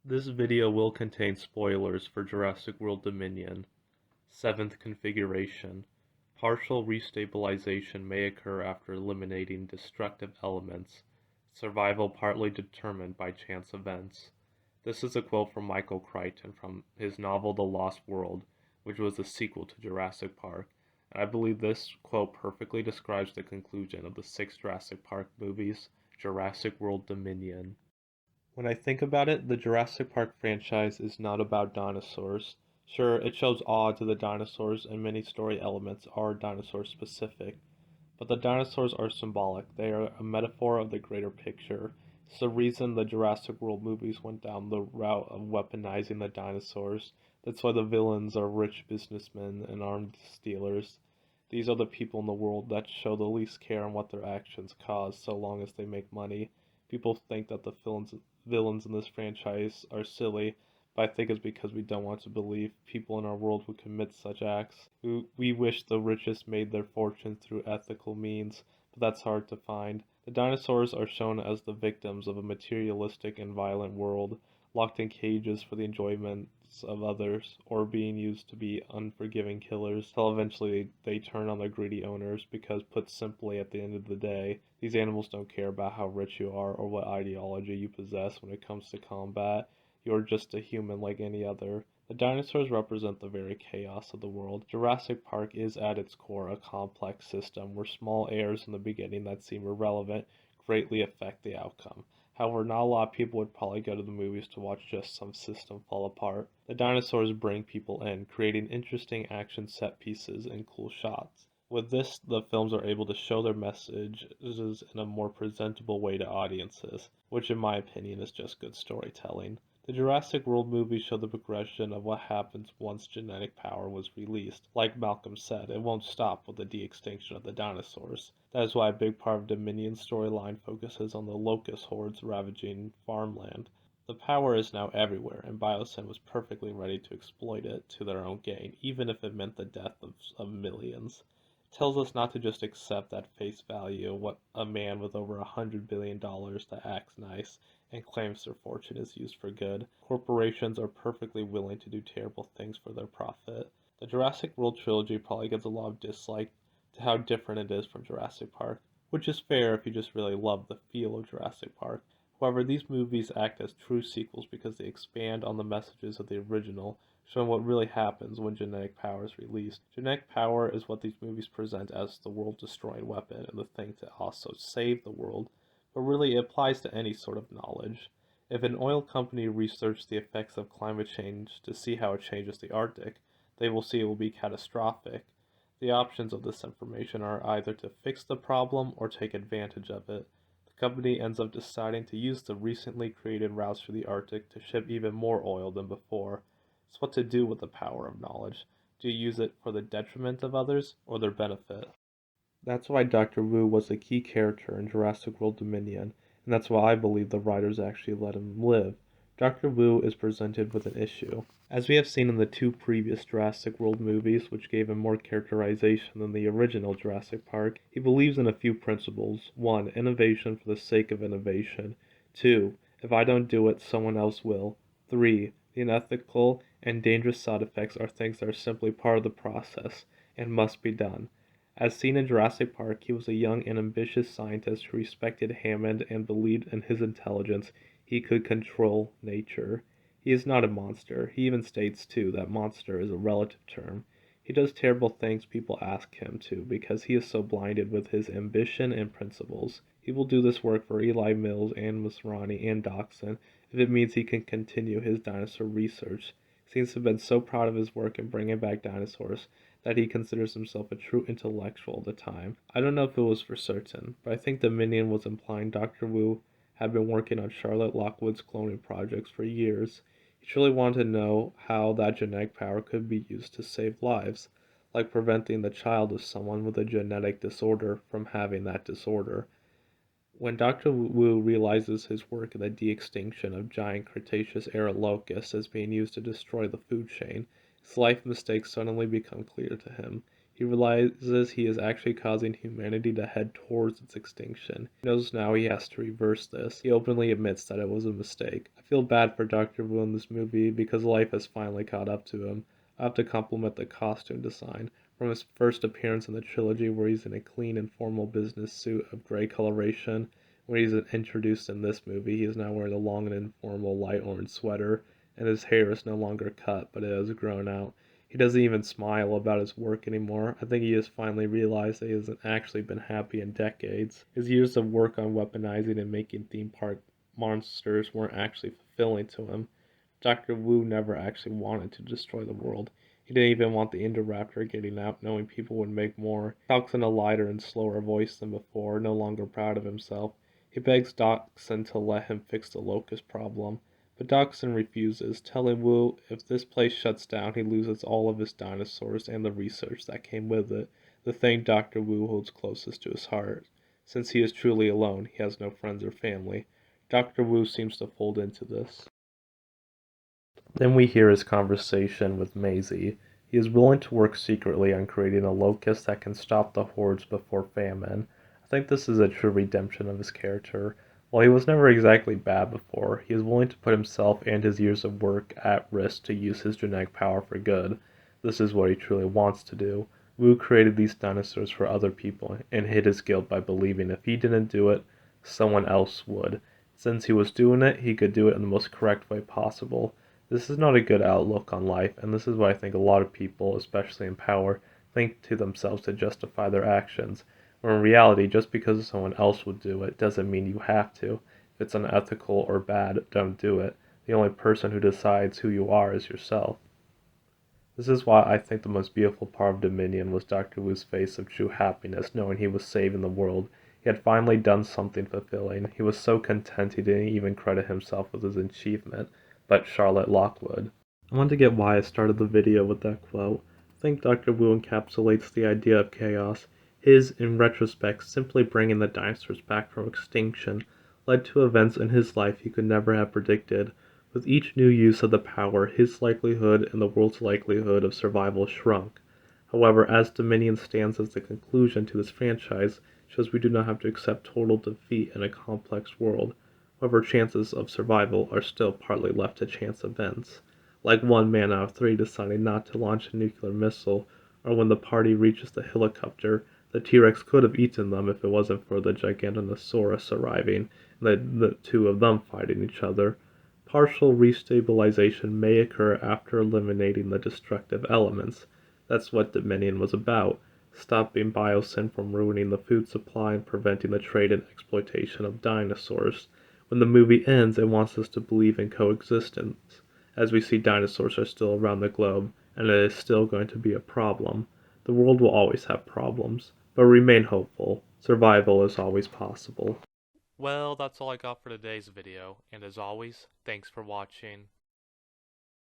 This video will contain spoilers for Jurassic World Dominion. Seventh configuration. Partial restabilization may occur after eliminating destructive elements. Survival partly determined by chance events. This is a quote from Michael Crichton from his novel The Lost World, which was the sequel to Jurassic Park. And I believe this quote perfectly describes the conclusion of the 6 Jurassic Park movies, Jurassic World Dominion. When I think about it, the Jurassic Park franchise is not about dinosaurs. Sure, it shows awe to the dinosaurs, and many story elements are dinosaur specific, but the dinosaurs are symbolic. They are a metaphor of the greater picture. It's the reason the Jurassic World movies went down the route of weaponizing the dinosaurs. That's why the villains are rich businessmen and armed stealers. These are the people in the world that show the least care on what their actions cause so long as they make money. People think that the villains in this franchise are silly, but I think it's because we don't want to believe people in our world would commit such acts. We wish the richest made their fortune through ethical means, but that's hard to find. The dinosaurs are shown as the victims of a materialistic and violent world, locked in cages for the enjoyments of others, or being used to be unforgiving killers, till eventually they turn on their greedy owners because, put simply, at the end of the day, these animals don't care about how rich you are or what ideology you possess when it comes to combat. You're just a human like any other. The dinosaurs represent the very chaos of the world. Jurassic Park is at its core a complex system where small errors in the beginning that seem irrelevant greatly affect the outcome. However, not a lot of people would probably go to the movies to watch just some system fall apart. The dinosaurs bring people in, creating interesting action set pieces and cool shots. With this, the films are able to show their messages in a more presentable way to audiences, which in my opinion is just good storytelling. The Jurassic World movies show the progression of what happens once genetic power was released. Like Malcolm said, it won't stop with the de-extinction of the dinosaurs. That is why a big part of Dominion's storyline focuses on the locust hordes ravaging farmland. The power is now everywhere, and Biosyn was perfectly ready to exploit it to their own gain, even if it meant the death of millions. It tells us not to just accept at face value what a man with over $100 billion that acts nice and claims their fortune is used for good. Corporations are perfectly willing to do terrible things for their profit. The Jurassic World trilogy probably gets a lot of dislike to how different it is from Jurassic Park, which is fair if you just really love the feel of Jurassic Park. However, these movies act as true sequels because they expand on the messages of the original, showing what really happens when genetic power is released. Genetic power is what these movies present as the world-destroying weapon and the thing to also save the world, but really it applies to any sort of knowledge. If an oil company researches the effects of climate change to see how it changes the Arctic, they will see it will be catastrophic. The options of this information are either to fix the problem or take advantage of it. The company ends up deciding to use the recently created routes through the Arctic to ship even more oil than before. It's what to do with the power of knowledge. Do you use it for the detriment of others or their benefit? That's why Dr. Wu was a key character in Jurassic World Dominion, and that's why I believe the writers actually let him live. Dr. Wu is presented with an issue. As we have seen in the 2 previous Jurassic World movies, which gave him more characterization than the original Jurassic Park, he believes in a few principles. 1. Innovation for the sake of innovation. 2. If I don't do it, someone else will. 3. The unethical and dangerous side effects are things that are simply part of the process and must be done. As seen in Jurassic Park, he was a young and ambitious scientist who respected Hammond and believed in his intelligence he could control nature. He is not a monster. He even states, too, that monster is a relative term. He does terrible things people ask him to because he is so blinded with his ambition and principles. He will do this work for Eli Mills and Masrani and Dachshund if it means he can continue his dinosaur research. He seems to have been so proud of his work in bringing back dinosaurs that he considers himself a true intellectual at the time. I don't know if it was for certain, but I think Dominion was implying Dr. Wu had been working on Charlotte Lockwood's cloning projects for years. He truly wanted to know how that genetic power could be used to save lives, like preventing the child of someone with a genetic disorder from having that disorder. When Dr. Wu realizes his work in the de-extinction of giant Cretaceous-era locusts is being used to destroy the food chain, his life mistakes suddenly become clear to him. He He realizes he is actually causing humanity to head towards its extinction. He knows now he has to reverse this. He openly admits that it was a mistake. I feel bad for Dr. Wu in this movie because life has finally caught up to him. I have to compliment the costume design. From his first appearance in the trilogy where he's in a clean and formal business suit of gray coloration, when he's introduced in this movie, he is now wearing a long and informal light orange sweater, and his hair is no longer cut, but it has grown out. He doesn't even smile about his work anymore. I think he has finally realized that he hasn't actually been happy in decades. His years of work on weaponizing and making theme park monsters weren't actually fulfilling to him. Dr. Wu never actually wanted to destroy the world. He didn't even want the Indoraptor getting out, knowing people would make more. He talks in a lighter and slower voice than before, no longer proud of himself. He begs Dachshund to let him fix the locust problem, but Dachshund refuses, telling Wu if this place shuts down, he loses all of his dinosaurs and the research that came with it, the thing Dr. Wu holds closest to his heart. Since he is truly alone, he has no friends or family. Dr. Wu seems to fold into this. Then we hear his conversation with Maisie. He is willing to work secretly on creating a locust that can stop the hordes before famine. I think this is a true redemption of his character. While he was never exactly bad before, he is willing to put himself and his years of work at risk to use his genetic power for good. This is what he truly wants to do. Wu created these dinosaurs for other people and hid his guilt by believing if he didn't do it, someone else would. Since he was doing it, he could do it in the most correct way possible. This is not a good outlook on life, and this is why I think a lot of people, especially in power, think to themselves to justify their actions, when in reality, just because someone else would do it doesn't mean you have to. If it's unethical or bad, don't do it. The only person who decides who you are is yourself. This is why I think the most beautiful part of Dominion was Dr. Wu's face of true happiness, knowing he was saving the world. He had finally done something fulfilling. He was so content he didn't even credit himself with his achievement, but Charlotte Lockwood. I want to get why I started the video with that quote. I think Dr. Wu encapsulates the idea of chaos. His, in retrospect, simply bringing the dinosaurs back from extinction led to events in his life he could never have predicted. With each new use of the power, his likelihood and the world's likelihood of survival shrunk. However, as Dominion stands as the conclusion to this franchise, shows we do not have to accept total defeat in a complex world. However, chances of survival are still partly left to chance events, like one man out of three deciding not to launch a nuclear missile, or when the party reaches the helicopter, the T-Rex could have eaten them if it wasn't for the Gigantanosaurus arriving, and the two of them fighting each other. Partial restabilization may occur after eliminating the destructive elements. That's what Dominion was about, stopping biosyn from ruining the food supply and preventing the trade and exploitation of dinosaurs. When the movie ends, it wants us to believe in coexistence, as we see dinosaurs are still around the globe, and it is still going to be a problem. The world will always have problems, but remain hopeful. Survival is always possible. Well, that's all I got for today's video, and as always, thanks for watching.